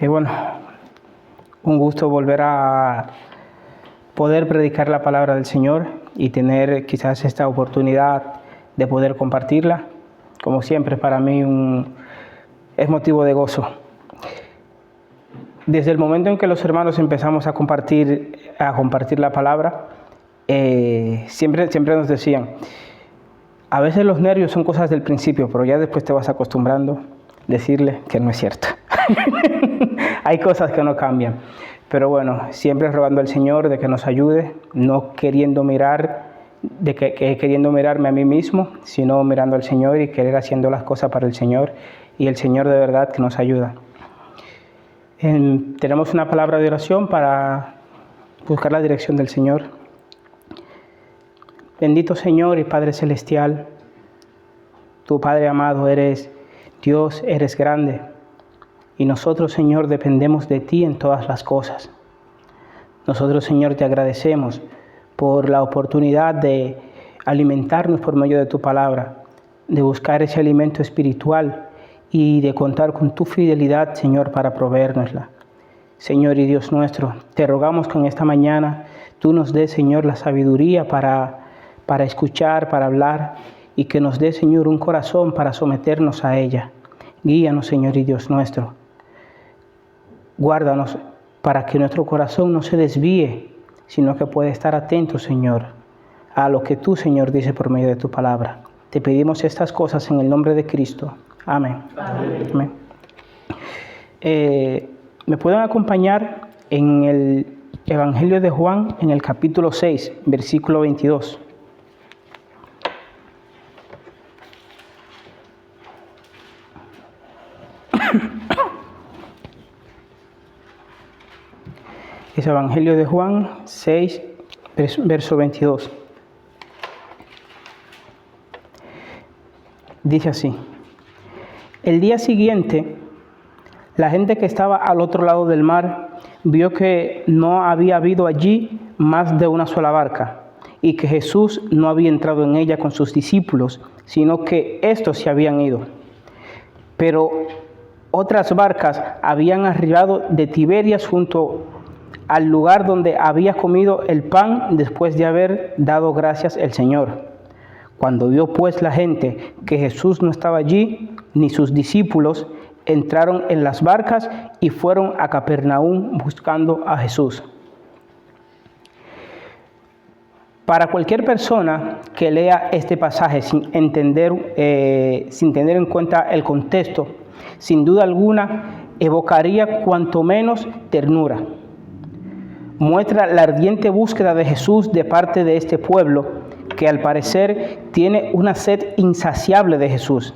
Bueno, un gusto volver a poder predicar la palabra del Señor y tener quizás esta oportunidad de poder compartirla. Como siempre, para mí es motivo de gozo. Desde el momento en que los hermanos empezamos a compartir la palabra, siempre nos decían, a veces los nervios son cosas del principio, pero ya después te vas acostumbrando a decirle que no es cierto. Hay cosas que no cambian. Pero bueno, siempre rogando al Señor de que nos ayude, no queriendo queriendo mirarme a mí mismo, sino mirando al Señor y querer haciendo las cosas para el Señor. Y el Señor de verdad que nos ayuda. Tenemos una palabra de oración para buscar la dirección del Señor. Bendito Señor y Padre Celestial, tu Padre amado, eres Dios, eres grande. Y nosotros, Señor, dependemos de ti en todas las cosas. Nosotros, Señor, te agradecemos por la oportunidad de alimentarnos por medio de tu palabra, de buscar ese alimento espiritual y de contar con tu fidelidad, Señor, para proveérnosla. Señor y Dios nuestro, te rogamos que en esta mañana tú nos des, Señor, la sabiduría para escuchar, para hablar, y que nos des, Señor, un corazón para someternos a ella. Guíanos, Señor y Dios nuestro. Guárdanos para que nuestro corazón no se desvíe, sino que pueda estar atento, Señor, a lo que tú, Señor, dices por medio de tu palabra. Te pedimos estas cosas en el nombre de Cristo. Amén. Amén. ¿Me pueden acompañar en el Evangelio de Juan, en el capítulo 6, versículo 22? Es Evangelio de Juan 6, verso 22. Dice así: el día siguiente, la gente que estaba al otro lado del mar vio que no había habido allí más de una sola barca y que Jesús no había entrado en ella con sus discípulos, sino que éstos se habían ido. Pero otras barcas habían arribado de Tiberias junto al lugar donde había comido el pan después de haber dado gracias al Señor. Cuando vio pues la gente que Jesús no estaba allí, ni sus discípulos, entraron en las barcas y fueron a Capernaum buscando a Jesús. Para cualquier persona que lea este pasaje sin tener en cuenta el contexto, sin duda alguna evocaría cuanto menos ternura. Muestra la ardiente búsqueda de Jesús de parte de este pueblo, que al parecer tiene una sed insaciable de Jesús.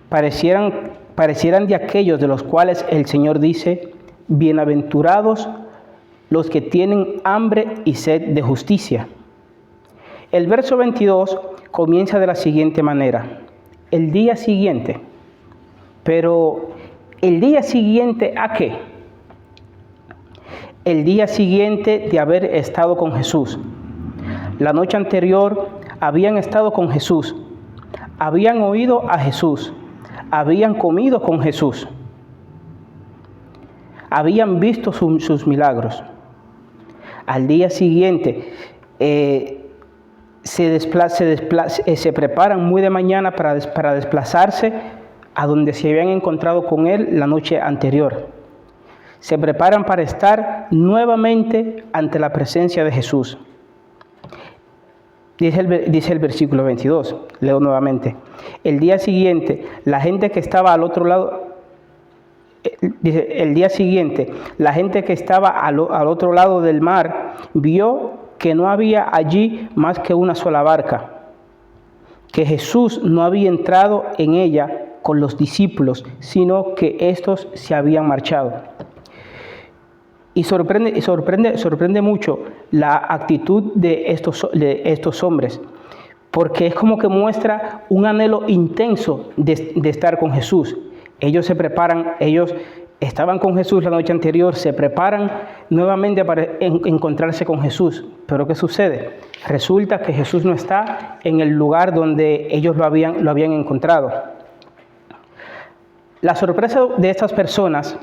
Parecieran de aquellos de los cuales el Señor dice: bienaventurados los que tienen hambre y sed de justicia. El verso 22 comienza de la siguiente manera: el día siguiente. Pero, ¿el día siguiente a qué? El día siguiente de haber estado con Jesús. La noche anterior habían estado con Jesús, habían oído a Jesús, habían comido con Jesús, habían visto sus milagros. Al día siguiente se preparan muy de mañana para desplazarse a donde se habían encontrado con Él la noche anterior. Se preparan para estar nuevamente ante la presencia de Jesús. Dice el versículo 22, leo nuevamente. El día siguiente, la gente que estaba al otro lado, al otro lado del mar vio que no había allí más que una sola barca, que Jesús no había entrado en ella con los discípulos, sino que éstos se habían marchado. Y sorprende mucho la actitud de estos hombres, porque es como que muestra un anhelo intenso de estar con Jesús. Ellos se preparan, ellos estaban con Jesús la noche anterior, se preparan nuevamente para encontrarse con Jesús. Pero ¿qué sucede? Resulta que Jesús no está en el lugar donde ellos lo habían encontrado. La sorpresa de estas personas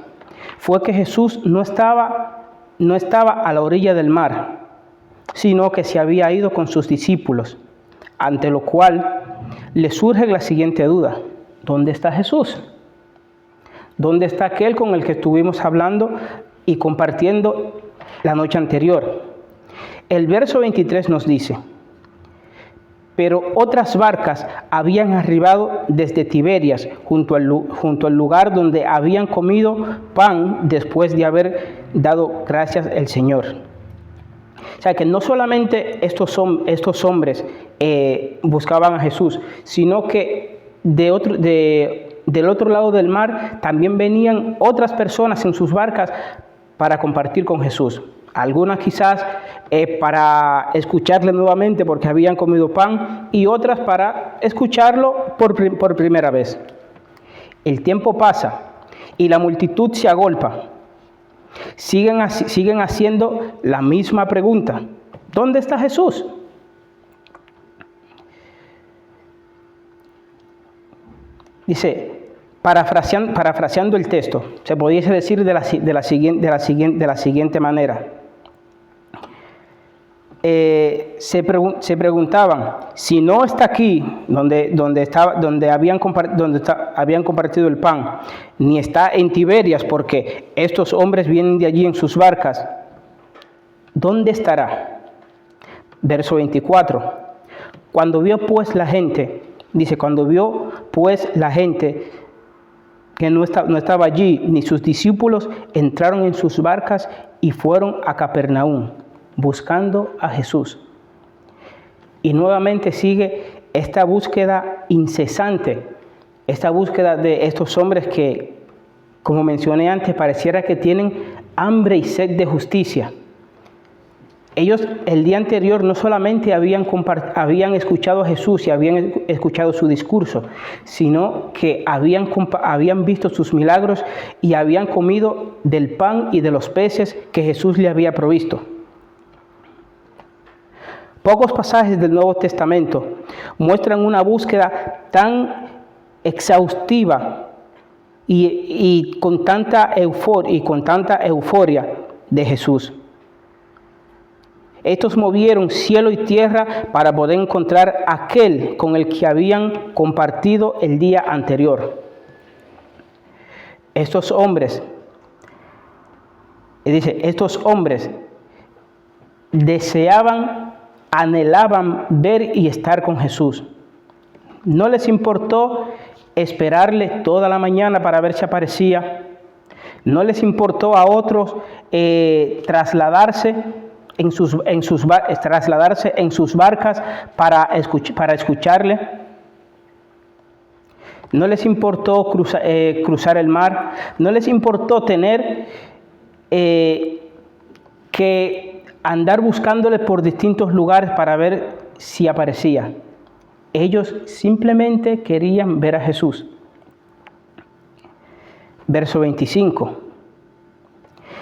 fue que Jesús no estaba a la orilla del mar, sino que se había ido con sus discípulos, ante lo cual le surge la siguiente duda: ¿dónde está Jesús? ¿Dónde está aquel con el que estuvimos hablando y compartiendo la noche anterior? El verso 23 nos dice: pero otras barcas habían arribado desde Tiberias, junto al lugar donde habían comido pan después de haber dado gracias al Señor. O sea que no solamente estos hombres buscaban a Jesús, sino que del otro lado del mar también venían otras personas en sus barcas para compartir con Jesús. Algunas quizás para escucharle nuevamente porque habían comido pan, y otras para escucharlo por primera vez. El tiempo pasa y la multitud se agolpa. Siguen haciendo la misma pregunta: ¿dónde está Jesús? Dice, parafraseando el texto, se pudiese decir de la siguiente manera. Se preguntaban: si no está aquí donde habían compartido el pan, ni está en Tiberias, porque estos hombres vienen de allí en sus barcas, ¿dónde estará? Verso 24. Cuando vio pues la gente que no estaba allí, ni sus discípulos, entraron en sus barcas y fueron a Capernaum, buscando a Jesús. Y nuevamente sigue esta búsqueda incesante, esta búsqueda de estos hombres que, como mencioné antes, pareciera que tienen hambre y sed de justicia. Ellos el día anterior no solamente habían escuchado a Jesús y habían escuchado su discurso, sino que habían visto sus milagros y habían comido del pan y de los peces que Jesús le había provisto. Pocos pasajes del Nuevo Testamento muestran una búsqueda tan exhaustiva y con tanta euforia de Jesús. Estos movieron cielo y tierra para poder encontrar a aquel con el que habían compartido el día anterior. Estos hombres anhelaban ver y estar con Jesús. No les importó esperarle toda la mañana para ver si aparecía. No les importó a otros trasladarse en sus barcas para escucharle. No les importó cruzar el mar. No les importó tener que andar buscándole por distintos lugares para ver si aparecía. Ellos simplemente querían ver a Jesús. Verso 25.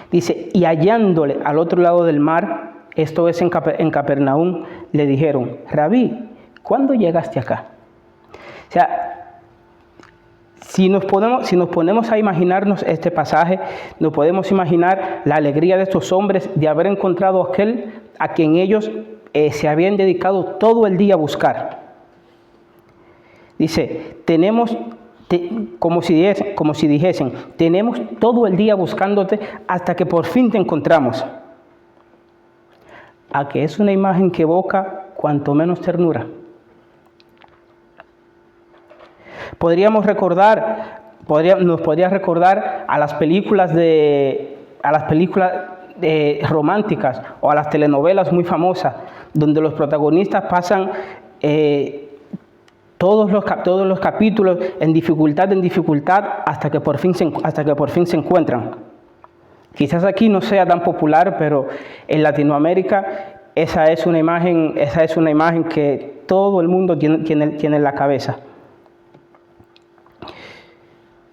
Dice: y hallándole al otro lado del mar, esto es en Capernaum, le dijeron: Rabí, ¿cuándo llegaste acá? O sea, si nos ponemos a imaginarnos este pasaje, nos podemos imaginar la alegría de estos hombres de haber encontrado a aquel a quien ellos se habían dedicado todo el día a buscar. Dice, como si dijesen, tenemos todo el día buscándote hasta que por fin te encontramos. A que es una imagen que evoca cuanto menos ternura. Nos podría recordar a las películas románticas o a las telenovelas muy famosas, donde los protagonistas pasan todos los capítulos en dificultad hasta que por fin se encuentran. Quizás aquí no sea tan popular, pero en Latinoamérica esa es una imagen que todo el mundo tiene en la cabeza.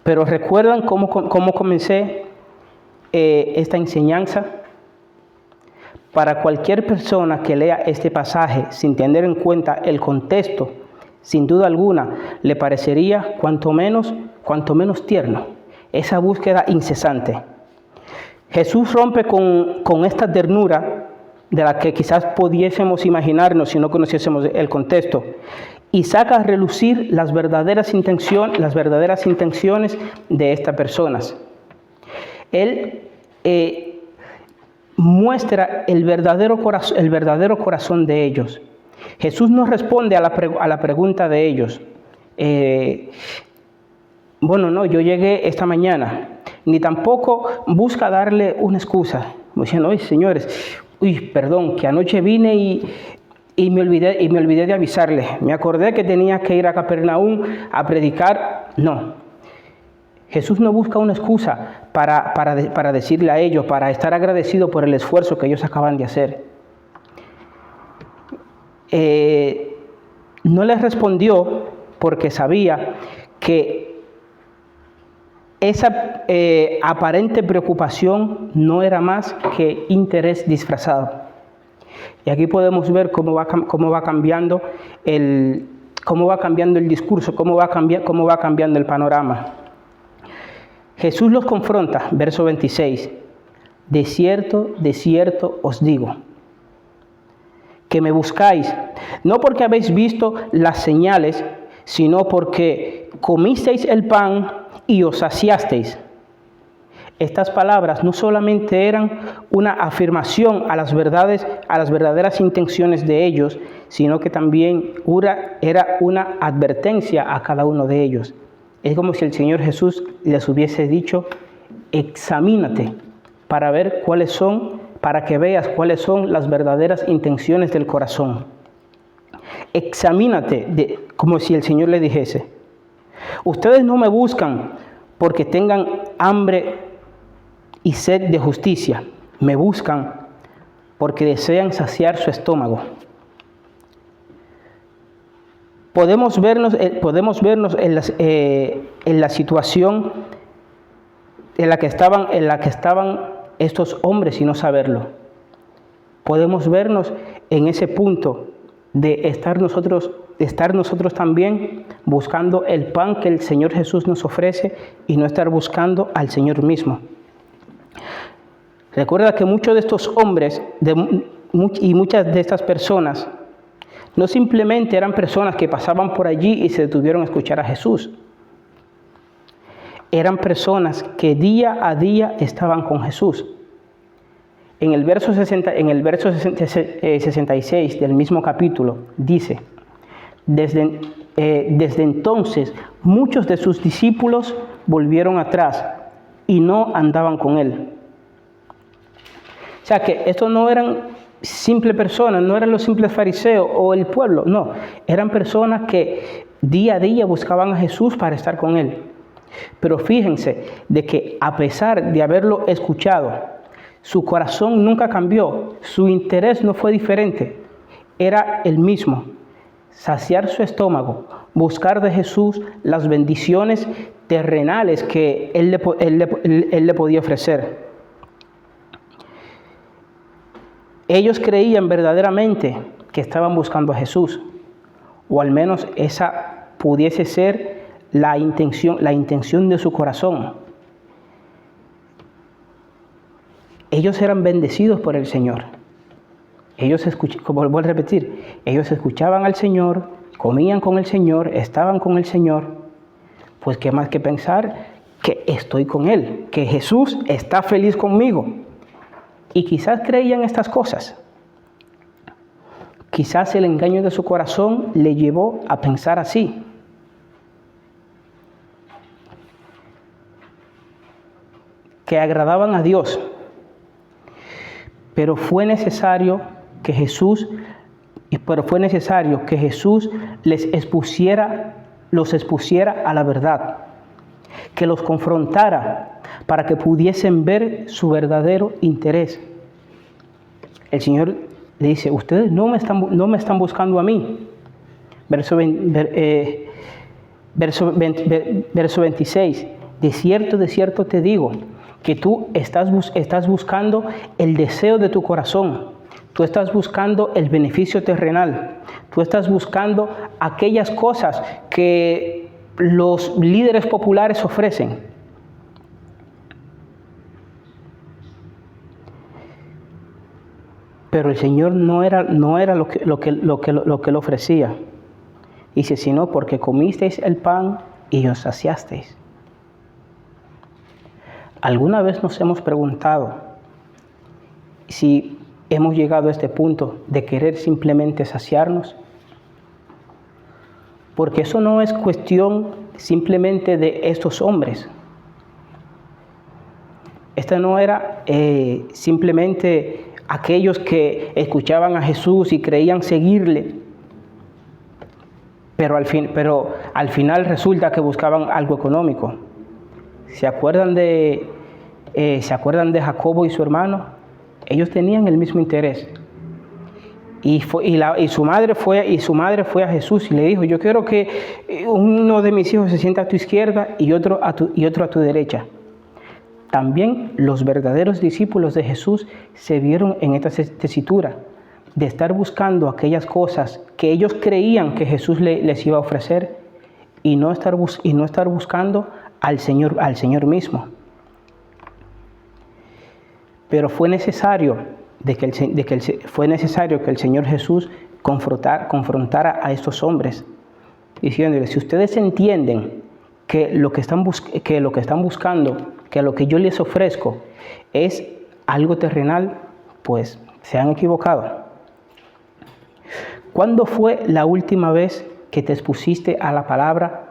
Pero ¿recuerdan cómo comencé esta enseñanza? Para cualquier persona que lea este pasaje sin tener en cuenta el contexto, sin duda alguna, le parecería cuanto menos cuanto menos tierno, esa búsqueda incesante. Jesús rompe con esta ternura de la que quizás pudiésemos imaginarnos si no conociésemos el contexto, y saca a relucir las verdaderas intenciones de estas personas. Él muestra el verdadero corazón de ellos. Jesús no responde a la pregunta de ellos. Yo llegué esta mañana, ni tampoco busca darle una excusa, diciendo, oye, señores, perdón, que anoche vine y me olvidé de avisarles. Me acordé que tenía que ir a Capernaum a predicar. No. Jesús no busca una excusa para decirle a ellos, para estar agradecido por el esfuerzo que ellos acaban de hacer. No les respondió porque sabía que esa aparente preocupación no era más que interés disfrazado. Y aquí podemos ver cómo va cambiando el discurso, cómo va cambiando el panorama. Jesús los confronta, verso 26. De cierto os digo, que me buscáis, no porque habéis visto las señales, sino porque comisteis el pan y os saciasteis. Estas palabras no solamente eran una afirmación a las verdaderas intenciones de ellos, sino que también era una advertencia a cada uno de ellos. Es como si el Señor Jesús les hubiese dicho, examínate para que veas cuáles son las verdaderas intenciones del corazón. Examínate, como si el Señor le dijese, ustedes no me buscan porque tengan hambre y sed de justicia, me buscan porque desean saciar su estómago. Podemos vernos en la situación en la que estaban estos hombres y no saberlo. Podemos vernos en ese punto de estar nosotros también buscando el pan que el Señor Jesús nos ofrece y no estar buscando al Señor mismo. Recuerda que muchos de estos hombres y muchas de estas personas no simplemente eran personas que pasaban por allí y se detuvieron a escuchar a Jesús. Eran personas que día a día estaban con Jesús. En el verso 66 del mismo capítulo dice, desde entonces muchos de sus discípulos volvieron atrás y no andaban con él. O sea que estos no eran simples personas, no eran los simples fariseos o el pueblo, no, eran personas que día a día buscaban a Jesús para estar con él. Pero fíjense de que a pesar de haberlo escuchado, su corazón nunca cambió, su interés no fue diferente, era el mismo, saciar su estómago, buscar de Jesús las bendiciones terrenales que él le podía ofrecer. Ellos creían verdaderamente que estaban buscando a Jesús, o al menos esa pudiese ser la intención de su corazón. Ellos eran bendecidos por el Señor. Vuelvo a repetir, ellos escuchaban al Señor, comían con el Señor, estaban con el Señor. Pues qué más que pensar que estoy con Él, que Jesús está feliz conmigo. Y quizás creían estas cosas. Quizás el engaño de su corazón le llevó a pensar así. Que agradaban a Dios. Pero fue necesario que Jesús los expusiera a la verdad, que los confrontara para que pudiesen ver su verdadero interés. El Señor le dice, ustedes no me están buscando a mí. Verso 26, de cierto te digo, que tú estás buscando el deseo de tu corazón, tú estás buscando el beneficio terrenal, tú estás buscando aquellas cosas que los líderes populares ofrecen. Pero el Señor no era lo que Él ofrecía. Dice, sino porque comisteis el pan y os saciasteis. ¿Alguna vez nos hemos preguntado si hemos llegado a este punto de querer simplemente saciarnos? Porque eso no es cuestión simplemente de estos hombres. Esta no era simplemente aquellos que escuchaban a Jesús y creían seguirle, pero al final resulta que buscaban algo económico. ¿Se acuerdan de Jacobo y su hermano? Ellos tenían el mismo interés. Y su madre fue a Jesús y le dijo, yo quiero que uno de mis hijos se sienta a tu izquierda y otro a tu derecha. También los verdaderos discípulos de Jesús se vieron en esta tesitura de estar buscando aquellas cosas que ellos creían que Jesús les iba a ofrecer y no estar buscando al Señor mismo. Pero fue necesario que el Señor Jesús confrontara a estos hombres, diciéndoles, si ustedes entienden que lo que están buscando, que lo que yo les ofrezco es algo terrenal, pues se han equivocado. ¿Cuándo fue la última vez que te expusiste a la palabra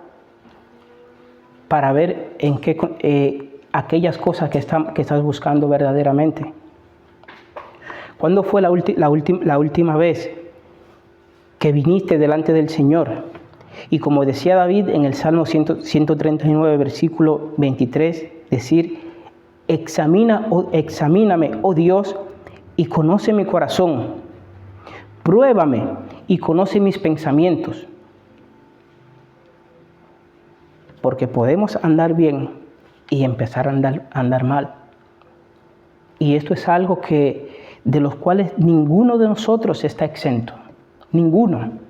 para ver en qué aquellas cosas que estás buscando verdaderamente? ¿Cuándo fue la última vez que viniste delante del Señor? Y como decía David en el Salmo 139, versículo 23, decir, examíname, oh Dios, y conoce mi corazón. Pruébame y conoce mis pensamientos. Porque podemos andar bien y empezar a andar mal. Y esto es algo de los cuales ninguno de nosotros está exento. Ninguno.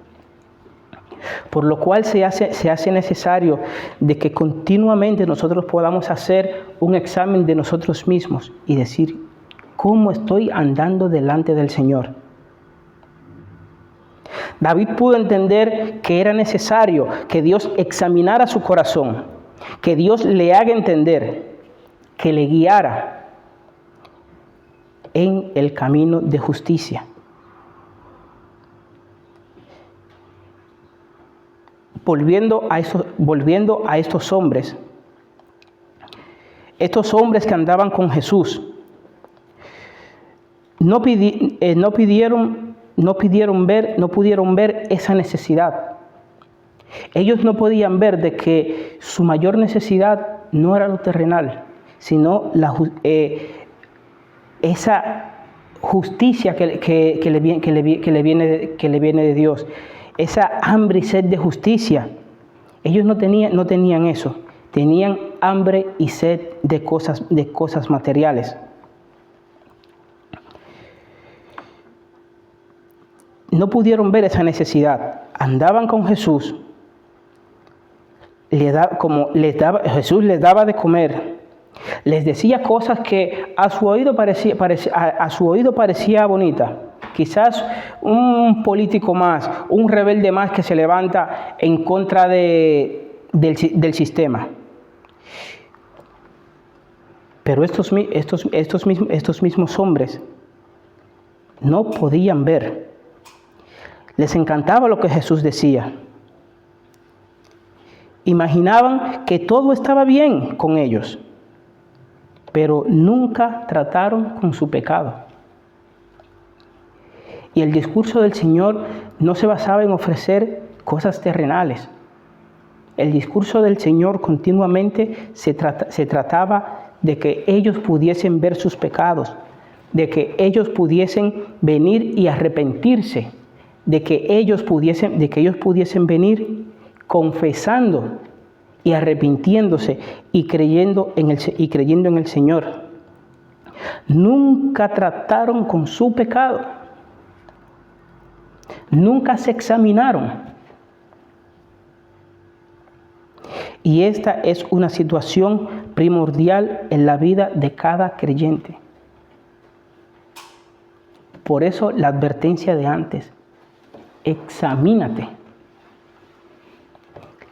Por lo cual se hace necesario de que continuamente nosotros podamos hacer un examen de nosotros mismos y decir, ¿cómo estoy andando delante del Señor? David pudo entender que era necesario que Dios examinara su corazón, que Dios le haga entender, que le guiara en el camino de justicia. Volviendo a estos hombres que andaban con Jesús, no pudieron ver esa necesidad. Ellos no podían ver de que su mayor necesidad no era lo terrenal, sino esa justicia que le viene de Dios. Esa hambre y sed de justicia. Ellos no tenían eso. Tenían hambre y sed de cosas materiales. No pudieron ver esa necesidad. Andaban con Jesús. Jesús les daba de comer. Les decía cosas que a su oído parecía bonita. Quizás un político más, un rebelde más que se levanta en contra del sistema. Pero estos mismos hombres no podían ver. Les encantaba lo que Jesús decía. Imaginaban que todo estaba bien con ellos, pero nunca trataron con su pecado. Y el discurso del Señor no se basaba en ofrecer cosas terrenales. El discurso del Señor continuamente se trataba de que ellos pudiesen ver sus pecados, de que ellos pudiesen venir y arrepentirse, de que ellos pudiesen venir confesando y arrepintiéndose y creyendo en el Señor. Nunca trataron con su pecado. Nunca se examinaron. Y esta es una situación primordial en la vida de cada creyente. Por eso la advertencia de antes, examínate.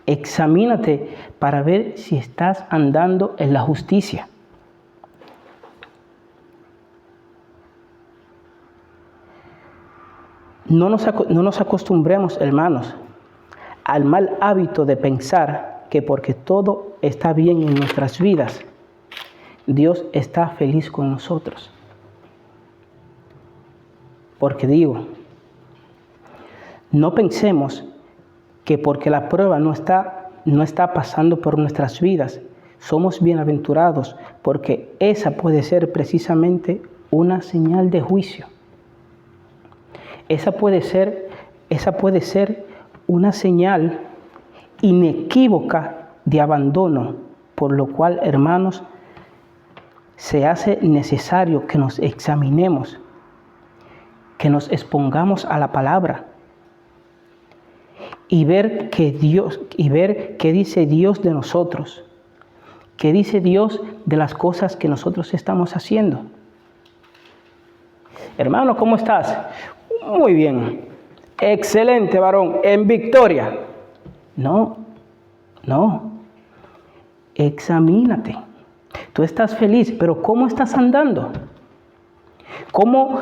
Examínate para ver si estás andando en la justicia. No nos acostumbremos, hermanos, al mal hábito de pensar que porque todo está bien en nuestras vidas, Dios está feliz con nosotros. Porque digo, no pensemos que porque la prueba no está pasando por nuestras vidas, somos bienaventurados, porque esa puede ser precisamente una señal de juicio. Esa puede ser una señal inequívoca de abandono, por lo cual, hermanos, se hace necesario que nos examinemos, que nos expongamos a la palabra y ver qué dice Dios de nosotros, qué dice Dios de las cosas que nosotros estamos haciendo. Hermano, ¿cómo estás? Muy bien. Excelente, varón, en victoria. No. Examínate. Tú estás feliz, pero ¿cómo estás andando? ¿Cómo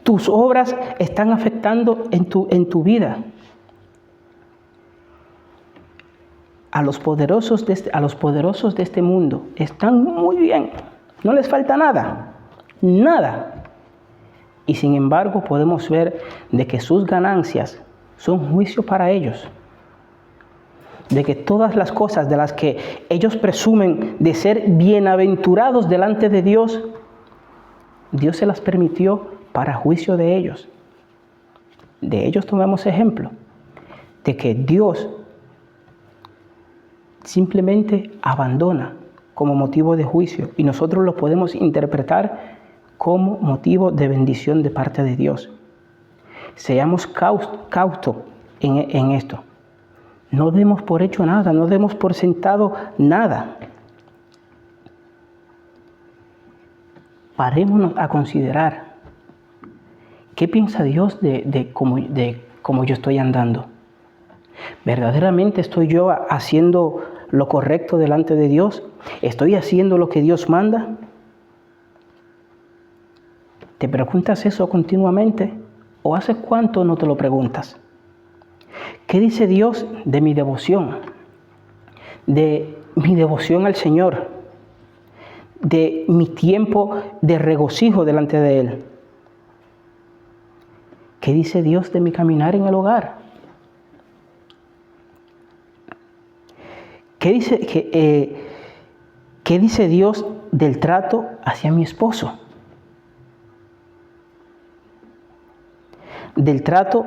tus obras están afectando en tu vida? A los poderosos de este mundo están muy bien. No les falta nada. Nada. Y sin embargo podemos ver de que sus ganancias son juicio para ellos. De que todas las cosas de las que ellos presumen de ser bienaventurados delante de Dios, Dios se las permitió para juicio de ellos. De ellos tomamos ejemplo. De que Dios simplemente abandona como motivo de juicio. Y nosotros lo podemos interpretar como motivo de bendición de parte de Dios. Seamos cautos en esto. No demos por hecho nada, no demos por sentado nada. Parémonos a considerar qué piensa Dios de cómo yo estoy andando. ¿Verdaderamente estoy yo haciendo lo correcto delante de Dios? ¿Estoy haciendo lo que Dios manda? ¿Te preguntas eso continuamente? ¿O hace cuánto no te lo preguntas? ¿Qué dice Dios de mi devoción? De mi devoción al Señor. De mi tiempo de regocijo delante de Él. ¿Qué dice Dios de mi caminar en el hogar? ¿Qué dice Dios del trato hacia mi esposo? Del trato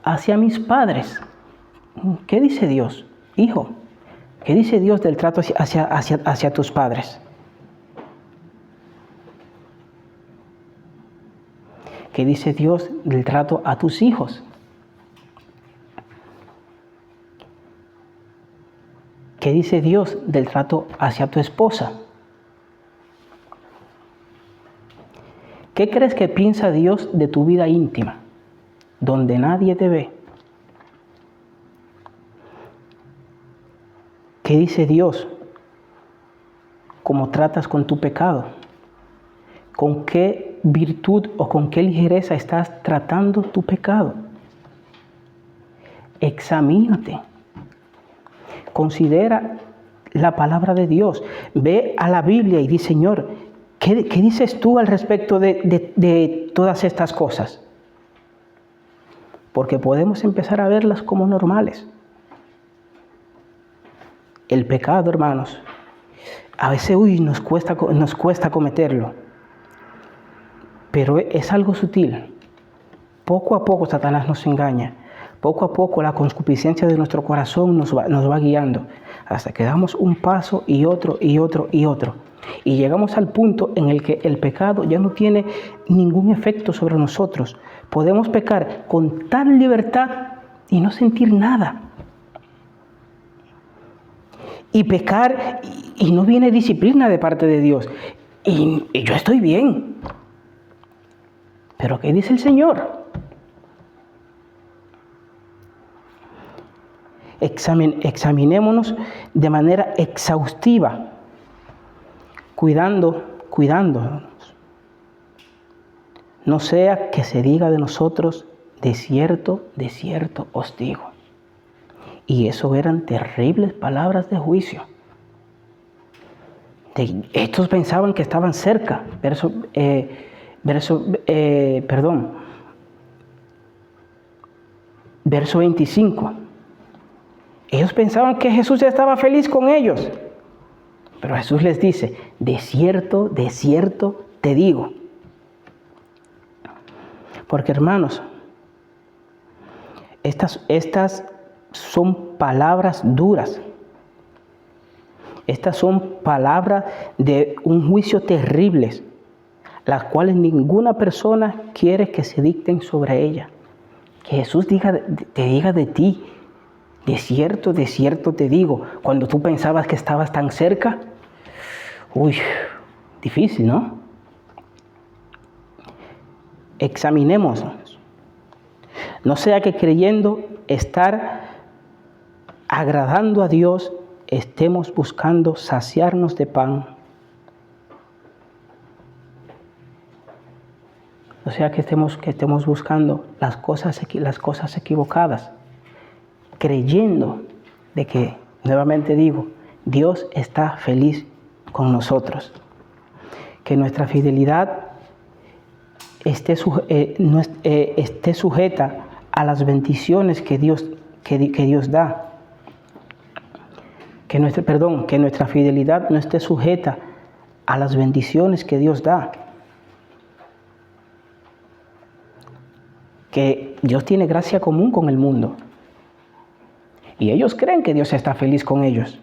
hacia mis padres. ¿Qué dice Dios? Hijo, ¿qué dice Dios del trato hacia tus padres? ¿Qué dice Dios del trato a tus hijos? ¿Qué dice Dios del trato hacia tu esposa? ¿Qué crees que piensa Dios de tu vida íntima, donde nadie te ve? ¿Qué dice Dios? ¿Cómo tratas con tu pecado? ¿Con qué virtud o con qué ligereza estás tratando tu pecado? Examínate. Considera la palabra de Dios. Ve a la Biblia y di, Señor, ¿qué dices tú al respecto de todas estas cosas? Porque podemos empezar a verlas como normales. El pecado, hermanos, a veces nos cuesta cometerlo. Pero es algo sutil. Poco a poco Satanás nos engaña. Poco a poco la concupiscencia de nuestro corazón nos va guiando. Hasta que damos un paso y otro y otro y otro. Y llegamos al punto en el que el pecado ya no tiene ningún efecto sobre nosotros. Podemos pecar con tal libertad y no sentir nada. y pecar y no viene disciplina de parte de Dios. Y yo estoy bien. Pero ¿qué dice el Señor? Examinémonos de manera exhaustiva, cuidándonos. No sea que se diga de nosotros, de cierto os digo. Y eso eran terribles palabras de juicio. Estos pensaban que estaban cerca. Verso 25. Ellos pensaban que Jesús ya estaba feliz con ellos. Pero Jesús les dice, de cierto te digo. Porque hermanos, estas son palabras duras. Estas son palabras de un juicio terribles, las cuales ninguna persona quiere que se dicten sobre ella. Que Jesús te diga de ti, de cierto te digo, cuando tú pensabas que estabas tan cerca. Difícil, ¿no? Examinémonos. No sea que creyendo estar agradando a Dios, estemos buscando saciarnos de pan. O sea que estemos buscando las cosas equivocadas, creyendo de que, nuevamente digo, Dios está feliz con nosotros. Que nuestra fidelidad esté sujeta a las bendiciones que Dios da. Que nuestra fidelidad no esté sujeta a las bendiciones que Dios da. Que Dios tiene gracia común con el mundo. Y ellos creen que Dios está feliz con ellos.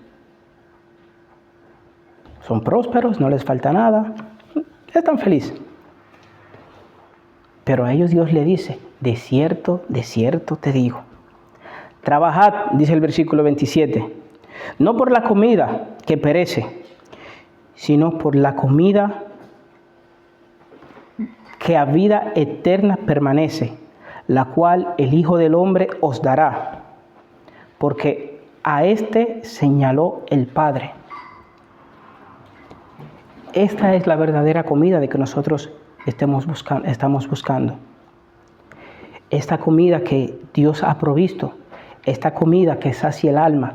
Son prósperos, no les falta nada, están felices. Pero a ellos Dios le dice, de cierto te digo. Trabajad, dice el versículo 27, no por la comida que perece, sino por la comida que a vida eterna permanece, la cual el Hijo del Hombre os dará, porque a éste señaló el Padre. Esta es la verdadera comida de que nosotros estamos buscando. Esta comida que Dios ha provisto, esta comida que sacia el alma,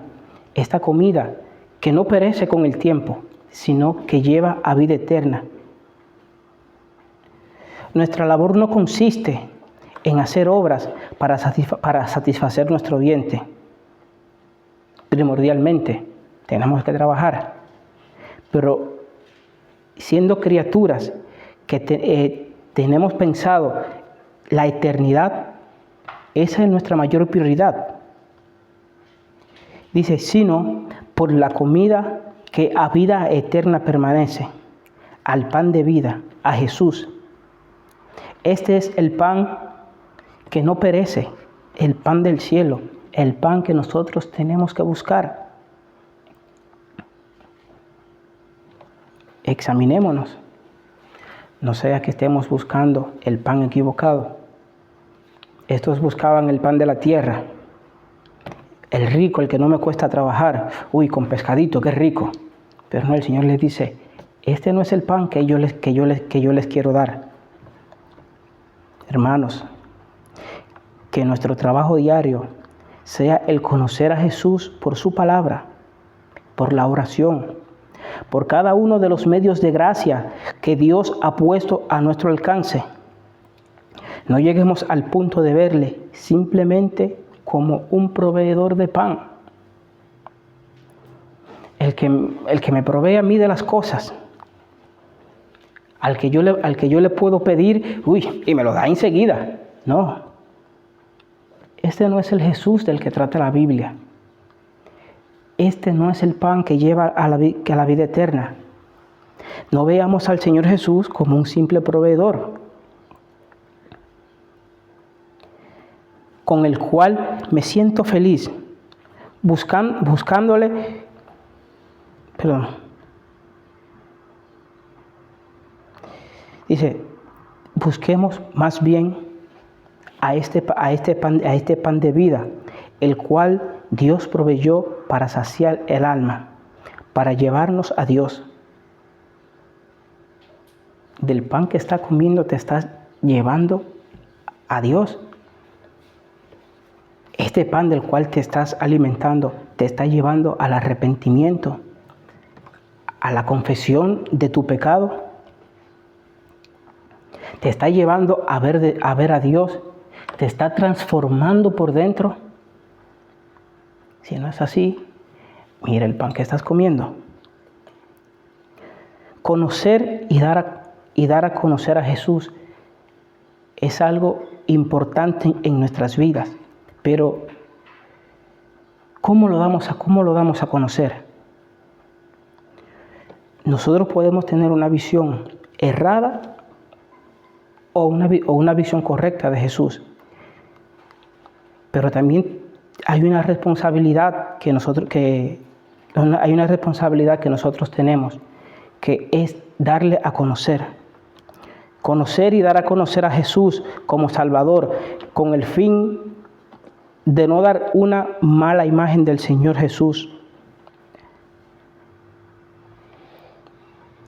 esta comida que no perece con el tiempo, sino que lleva a vida eterna. Nuestra labor no consiste en hacer obras para satisfacer nuestro vientre. Primordialmente, tenemos que trabajar, pero siendo criaturas que tenemos pensado la eternidad, esa es nuestra mayor prioridad. Dice, sino por la comida que a vida eterna permanece, al pan de vida, a Jesús. Este es el pan que no perece, el pan del cielo, el pan que nosotros tenemos que buscar. Examinémonos, no sea que estemos buscando el pan equivocado. Estos buscaban el pan de la tierra, el rico, el que no me cuesta trabajar. Con pescadito, qué rico. Pero no, el Señor les dice, este no es el pan que yo les quiero dar. Hermanos, que nuestro trabajo diario sea el conocer a Jesús por su palabra, por la oración, por cada uno de los medios de gracia que Dios ha puesto a nuestro alcance. No lleguemos al punto de verle simplemente como un proveedor de pan. El que me provee a mí de las cosas, al que yo le puedo pedir, y me lo da enseguida. No. Este no es el Jesús del que trata la Biblia. Este no es el pan que lleva a la vida eterna. No veamos al Señor Jesús como un simple proveedor, con el cual me siento feliz, buscándole Perdón. Dice, busquemos más bien a este pan de vida, el cual Dios proveyó para saciar el alma, para llevarnos a Dios. Del pan que estás comiendo te estás llevando a Dios. Este pan del cual te estás alimentando te está llevando al arrepentimiento, a la confesión de tu pecado. Te está llevando a ver a Dios. Te está transformando por dentro. Si no es así, mira el pan que estás comiendo. Conocer y dar a conocer a Jesús es algo importante en nuestras vidas. Pero, ¿cómo lo damos a conocer? Nosotros podemos tener una visión errada o una visión correcta de Jesús. Pero también hay una responsabilidad que nosotros tenemos, que es darle a conocer. Conocer y dar a conocer a Jesús como Salvador, con el fin de no dar una mala imagen del Señor Jesús.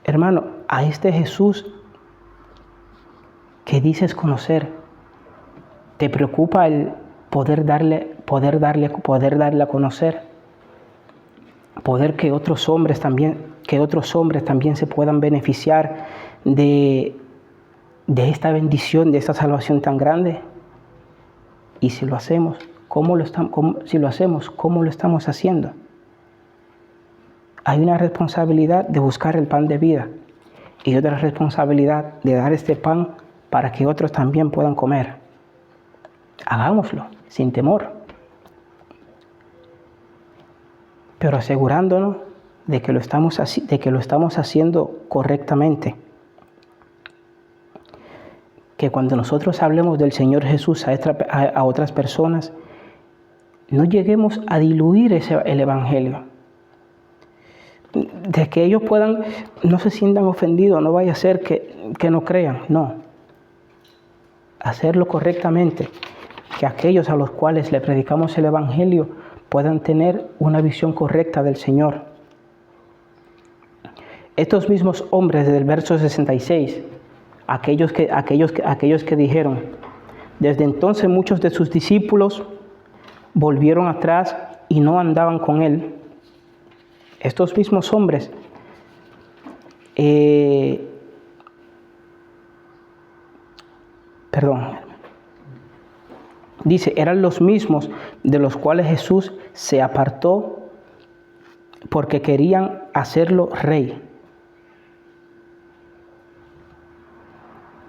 Hermano, a este Jesús que dices conocer, ¿te preocupa el poder darle a conocer? Poder que otros hombres también se puedan beneficiar de esta bendición, de esta salvación tan grande. Y si lo hacemos, ¿cómo lo estamos haciendo? Hay una responsabilidad de buscar el pan de vida y otra responsabilidad de dar este pan para que otros también puedan comer. Hagámoslo sin temor, pero asegurándonos de que lo estamos haciendo correctamente. Que cuando nosotros hablemos del Señor Jesús a otras personas, no lleguemos a diluir el Evangelio. De que ellos no se sientan ofendidos, no vaya a ser que no crean, no. Hacerlo correctamente, que aquellos a los cuales le predicamos el Evangelio puedan tener una visión correcta del Señor. Estos mismos hombres del verso 66, aquellos que dijeron, desde entonces muchos de sus discípulos volvieron atrás y no andaban con él. Estos mismos hombres dice, eran los mismos de los cuales Jesús se apartó porque querían hacerlo rey.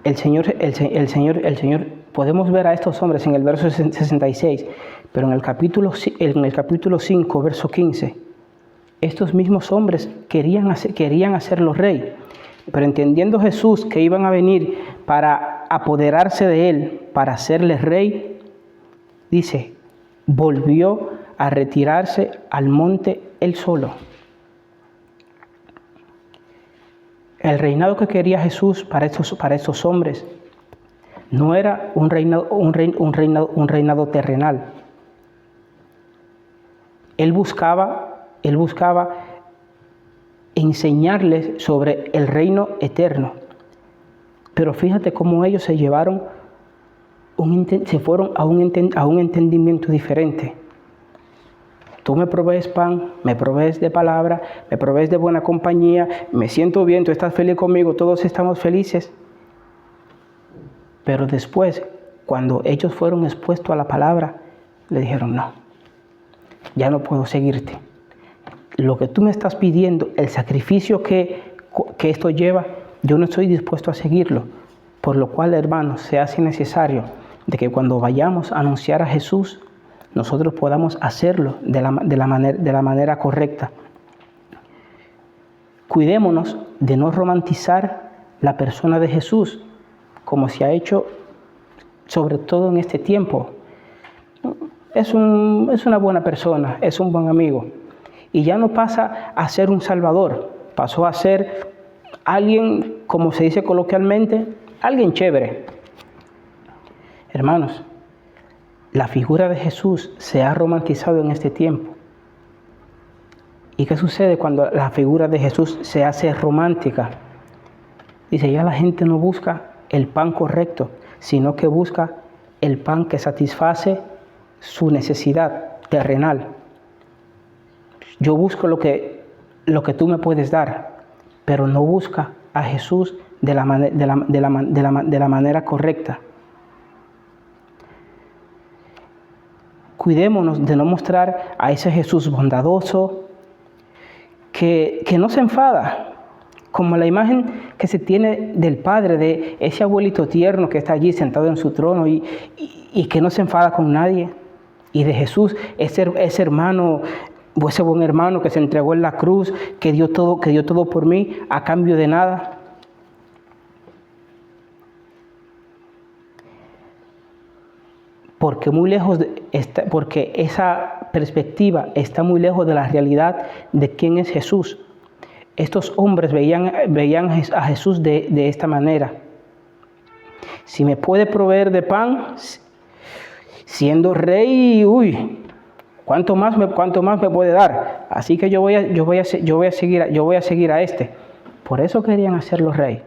El Señor, podemos ver a estos hombres en el verso 66, pero en el capítulo 5, verso 15, estos mismos hombres querían hacerlo rey, pero entendiendo Jesús que iban a venir para apoderarse de él, para hacerle rey, dice, volvió a retirarse al monte él solo. El reinado que quería Jesús para estos hombres no era un reinado terrenal. Él buscaba enseñarles sobre el reino eterno. Pero fíjate cómo ellos se fueron a un entendimiento diferente. Tú me provees pan, me provees de palabra, me provees de buena compañía, me siento bien, tú estás feliz conmigo, todos estamos felices. Pero después, cuando ellos fueron expuestos a la palabra, le dijeron, no, ya no puedo seguirte. Lo que tú me estás pidiendo, el sacrificio que esto lleva, yo no estoy dispuesto a seguirlo. Por lo cual, hermanos, se hace necesario de que cuando vayamos a anunciar a Jesús, nosotros podamos hacerlo de la manera correcta. Cuidémonos de no romantizar la persona de Jesús, como se ha hecho sobre todo en este tiempo. Es una buena persona, es un buen amigo. y ya no pasa a ser un salvador, pasó a ser alguien, como se dice coloquialmente, alguien chévere. Hermanos, la figura de Jesús se ha romantizado en este tiempo. ¿Y qué sucede cuando la figura de Jesús se hace romántica? Dice, ya la gente no busca el pan correcto, sino que busca el pan que satisface su necesidad terrenal. Yo busco lo que tú me puedes dar, pero no busca a Jesús de la manera correcta. Cuidémonos de no mostrar a ese Jesús bondadoso que no se enfada, como la imagen que se tiene del Padre, de ese abuelito tierno que está allí sentado en su trono y que no se enfada con nadie. Y de Jesús, ese hermano, o ese buen hermano que se entregó en la cruz, que dio todo por mí a cambio de nada. Porque esa perspectiva está muy lejos de la realidad de quién es Jesús. Estos hombres veían a Jesús de esta manera. Si me puede proveer de pan, siendo rey, ¿cuánto más me puede dar? Así que yo voy a seguir a este. Por eso querían hacerlo rey.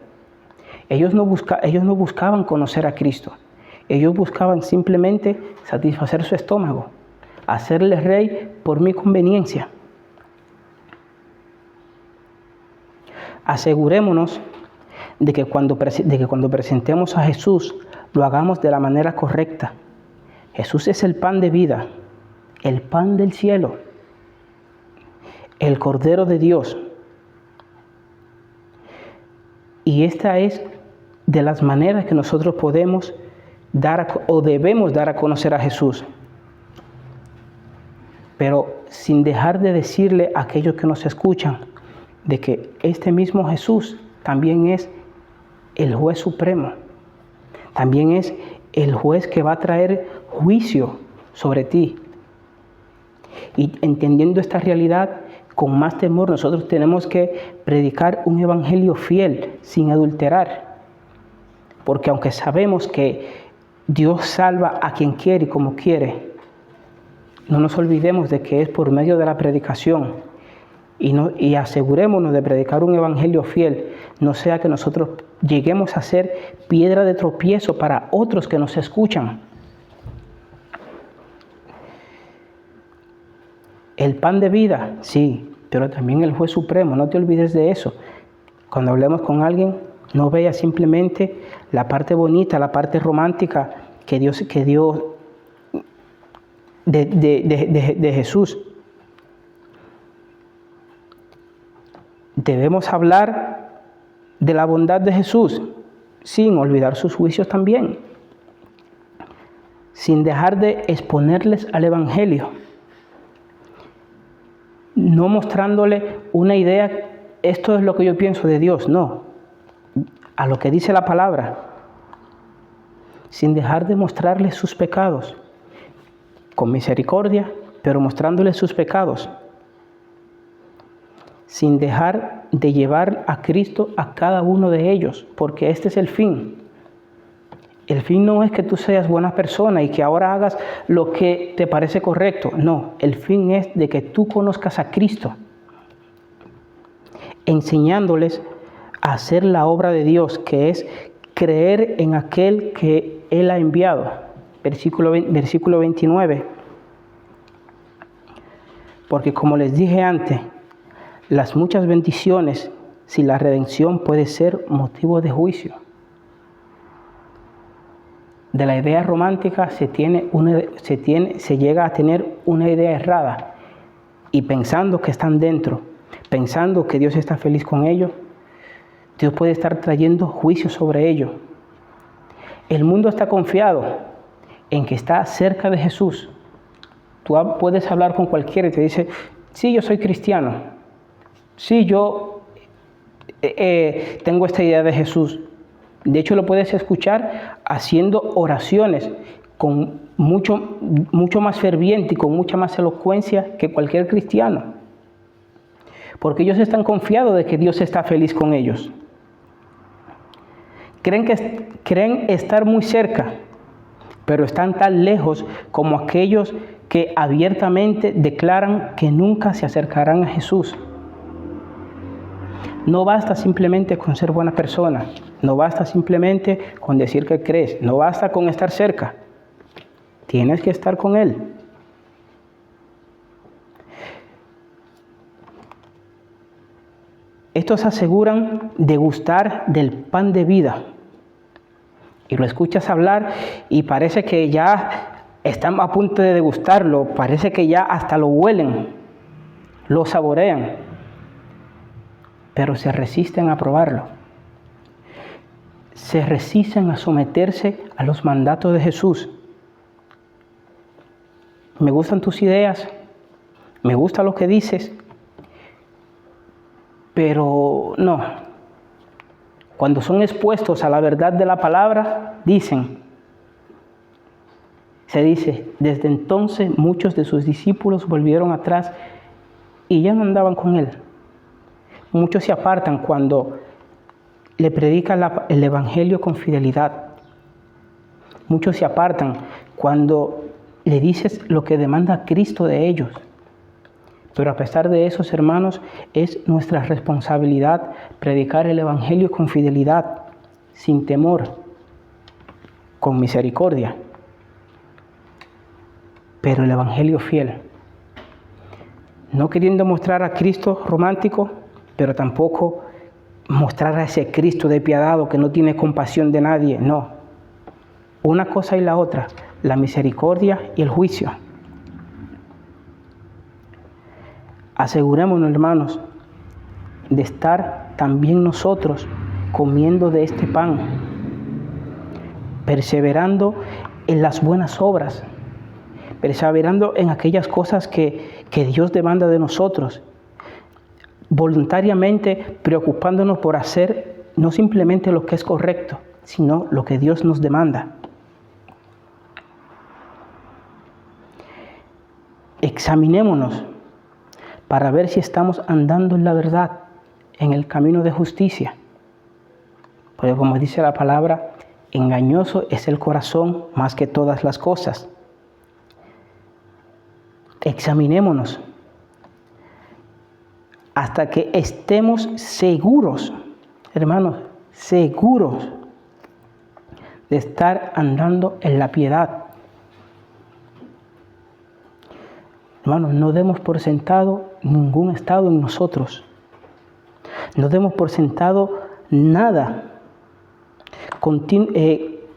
Ellos no buscaban conocer a Cristo. Ellos buscaban simplemente satisfacer su estómago, hacerle rey por mi conveniencia. Asegurémonos de que cuando presentemos a Jesús, lo hagamos de la manera correcta. Jesús es el pan de vida, el pan del cielo, el Cordero de Dios. Y esta es de las maneras que nosotros podemos debemos dar a conocer a Jesús. Pero sin dejar de decirle a aquellos que nos escuchan de que este mismo Jesús también es el juez supremo. También es el juez que va a traer juicio sobre ti. Y entendiendo esta realidad, con más temor nosotros tenemos que predicar un evangelio fiel, sin adulterar. Porque aunque sabemos que Dios salva a quien quiere y como quiere, no nos olvidemos de que es por medio de la predicación. Y asegurémonos de predicar un evangelio fiel, no sea que nosotros lleguemos a ser piedra de tropiezo para otros que nos escuchan. El pan de vida, sí, pero también el juez supremo, no te olvides de eso. Cuando hablemos con alguien, no veas simplemente la parte bonita, la parte romántica que Dios de Jesús. Debemos hablar de la bondad de Jesús, sin olvidar sus juicios también, sin dejar de exponerles al Evangelio, no mostrándole una idea, esto es lo que yo pienso de Dios, no, a lo que dice la palabra, sin dejar de mostrarles sus pecados, con misericordia, pero mostrándoles sus pecados, sin dejar de llevar a Cristo a cada uno de ellos, porque este es el fin. El fin no es que tú seas buena persona y que ahora hagas lo que te parece correcto. No, el fin es de que tú conozcas a Cristo, enseñándoles a hacer la obra de Dios, que es creer en aquel que Él ha enviado. Versículo 29. Porque como les dije antes, las muchas bendiciones, si la redención puede ser motivo de juicio. De la idea romántica se llega a tener una idea errada, y pensando que están dentro, pensando que Dios está feliz con ellos, Dios puede estar trayendo juicio sobre ellos. El mundo está confiado en que está cerca de Jesús. Tú puedes hablar con cualquiera y te dice, sí, yo soy cristiano. Sí, yo tengo esta idea de Jesús. De hecho, lo puedes escuchar haciendo oraciones con mucho más ferviente y con mucha más elocuencia que cualquier cristiano. porque ellos están confiados de que Dios está feliz con ellos. Creen estar muy cerca, pero están tan lejos como aquellos que abiertamente declaran que nunca se acercarán a Jesús. No basta simplemente con ser buena persona, no basta simplemente con decir que crees, no basta con estar cerca, tienes que estar con Él. Estos aseguran degustar del pan de vida. Y lo escuchas hablar y parece que ya están a punto de degustarlo, parece que ya hasta lo huelen, lo saborean, pero se resisten a probarlo. Se resisten a someterse a los mandatos de Jesús. Me gustan tus ideas, me gusta lo que dices, pero no. Cuando son expuestos a la verdad de la palabra, se dice, desde entonces muchos de sus discípulos volvieron atrás y ya no andaban con Él. Muchos se apartan cuando le predican el Evangelio con fidelidad. Muchos se apartan cuando le dices lo que demanda Cristo de ellos. Pero a pesar de eso, hermanos, es nuestra responsabilidad predicar el Evangelio con fidelidad, sin temor, con misericordia. Pero el Evangelio fiel. No queriendo mostrar a Cristo romántico, pero tampoco mostrar a ese Cristo despiadado que no tiene compasión de nadie. No. Una cosa y la otra, la misericordia y el juicio. Asegurémonos, hermanos, de estar también nosotros comiendo de este pan, perseverando en las buenas obras, perseverando en aquellas cosas que Dios demanda de nosotros, voluntariamente preocupándonos por hacer no simplemente lo que es correcto, sino lo que Dios nos demanda. Examinémonos para ver si estamos andando en la verdad, en el camino de justicia. Porque como dice la palabra, engañoso es el corazón más que todas las cosas. Examinémonos hasta que estemos seguros, hermanos, seguros de estar andando en la piedad. Hermanos, no demos por sentado ningún estado en nosotros. No demos por sentado nada.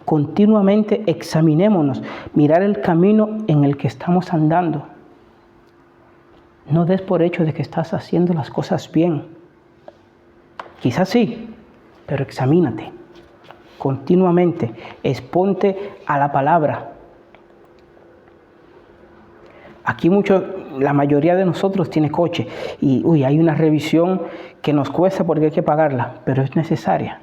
Continuamente examinémonos, mirar el camino en el que estamos andando. No des por hecho de que estás haciendo las cosas bien. Quizás sí, pero examínate. Continuamente, exponte a la palabra. Aquí la mayoría de nosotros tiene coche y hay una revisión que nos cuesta porque hay que pagarla, pero es necesaria.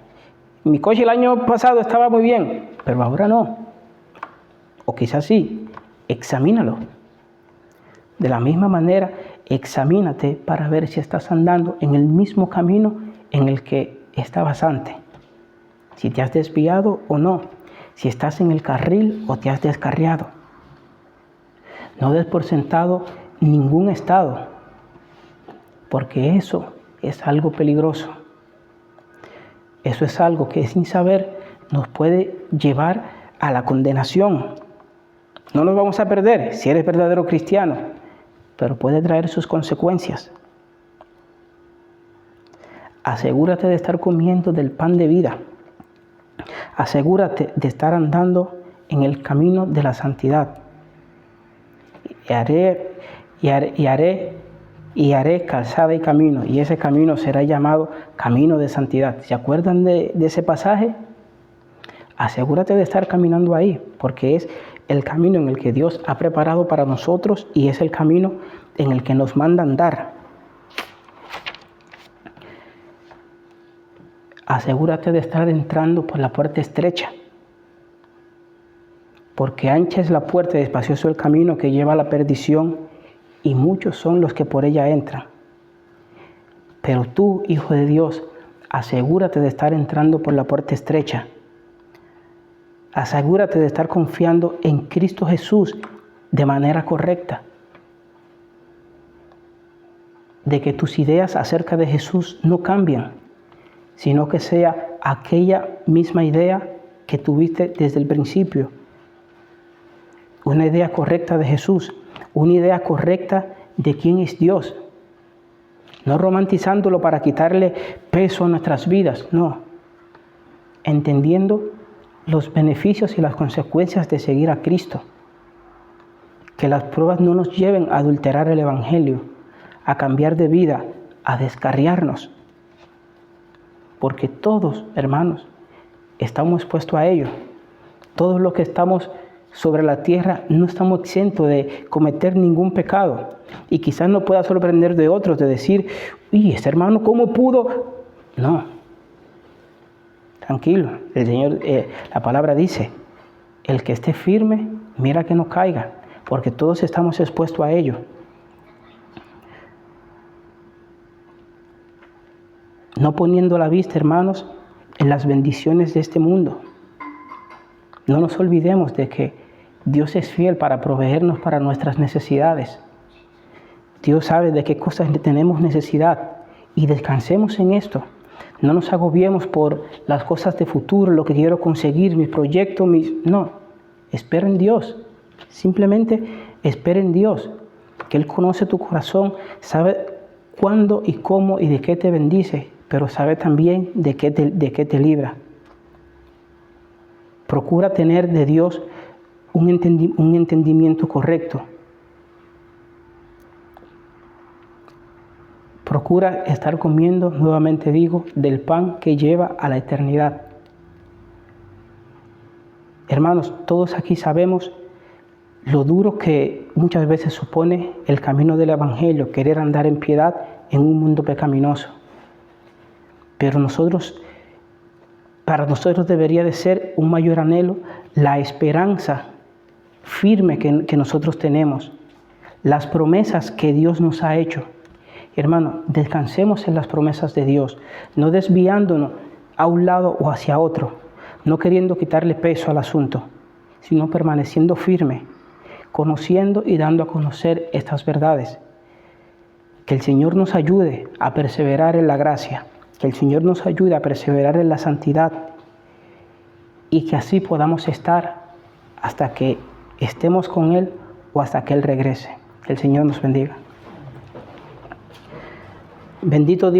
Mi coche el año pasado estaba muy bien, pero ahora no. O quizás sí, examínalo. De la misma manera, examínate para ver si estás andando en el mismo camino en el que estabas antes. Si te has desviado o no, si estás en el carril o te has descarriado. No des por sentado ningún estado, porque eso es algo peligroso. Eso es algo que sin saber nos puede llevar a la condenación. No nos vamos a perder si eres verdadero cristiano, pero puede traer sus consecuencias. Asegúrate de estar comiendo del pan de vida. Asegúrate de estar andando en el camino de la santidad. Y haré calzada y camino, y ese camino será llamado camino de santidad. ¿Se acuerdan de ese pasaje? Asegúrate de estar caminando ahí, porque es el camino en el que Dios ha preparado para nosotros y es el camino en el que nos manda andar. Asegúrate de estar entrando por la puerta estrecha, porque ancha es la puerta y espacioso el camino que lleva a la perdición, y muchos son los que por ella entran. Pero tú, hijo de Dios, asegúrate de estar entrando por la puerta estrecha. Asegúrate de estar confiando en Cristo Jesús de manera correcta. De que tus ideas acerca de Jesús no cambian, sino que sea aquella misma idea que tuviste desde el principio. Una idea correcta de Jesús, una idea correcta de quién es Dios. No romantizándolo para quitarle peso a nuestras vidas, no. Entendiendo los beneficios y las consecuencias de seguir a Cristo. Que las pruebas no nos lleven a adulterar el Evangelio, a cambiar de vida, a descarriarnos. Porque todos, hermanos, estamos expuestos a ello. Todos los que estamos sobre la tierra no estamos exentos de cometer ningún pecado. Y quizás no pueda sorprender de otros de decir, uy, este hermano, ¿cómo pudo? No. Tranquilo, el Señor, la palabra dice, el que esté firme, mira que no caiga, porque todos estamos expuestos a ello. No poniendo la vista, hermanos, en las bendiciones de este mundo. No nos olvidemos de que Dios es fiel para proveernos para nuestras necesidades. Dios sabe de qué cosas tenemos necesidad y descansemos en esto. No nos agobiemos por las cosas de futuro, lo que quiero conseguir, mis proyectos, No, espera en Dios. Simplemente espera en Dios, que Él conoce tu corazón, sabe cuándo y cómo y de qué te bendice, pero sabe también de qué te libra. Procura tener de Dios un entendimiento correcto. Procura estar comiendo, nuevamente digo, del pan que lleva a la eternidad. Hermanos, todos aquí sabemos lo duro que muchas veces supone el camino del Evangelio, querer andar en piedad en un mundo pecaminoso. Pero para nosotros debería de ser un mayor anhelo la esperanza firme que nosotros tenemos, las promesas que Dios nos ha hecho. Hermano, descansemos en las promesas de Dios, no desviándonos a un lado o hacia otro, no queriendo quitarle peso al asunto, sino permaneciendo firme, conociendo y dando a conocer estas verdades. Que el Señor nos ayude a perseverar en la gracia, que el Señor nos ayude a perseverar en la santidad y que así podamos estar hasta que estemos con Él o hasta que Él regrese. Que el Señor nos bendiga. Bendito Dios.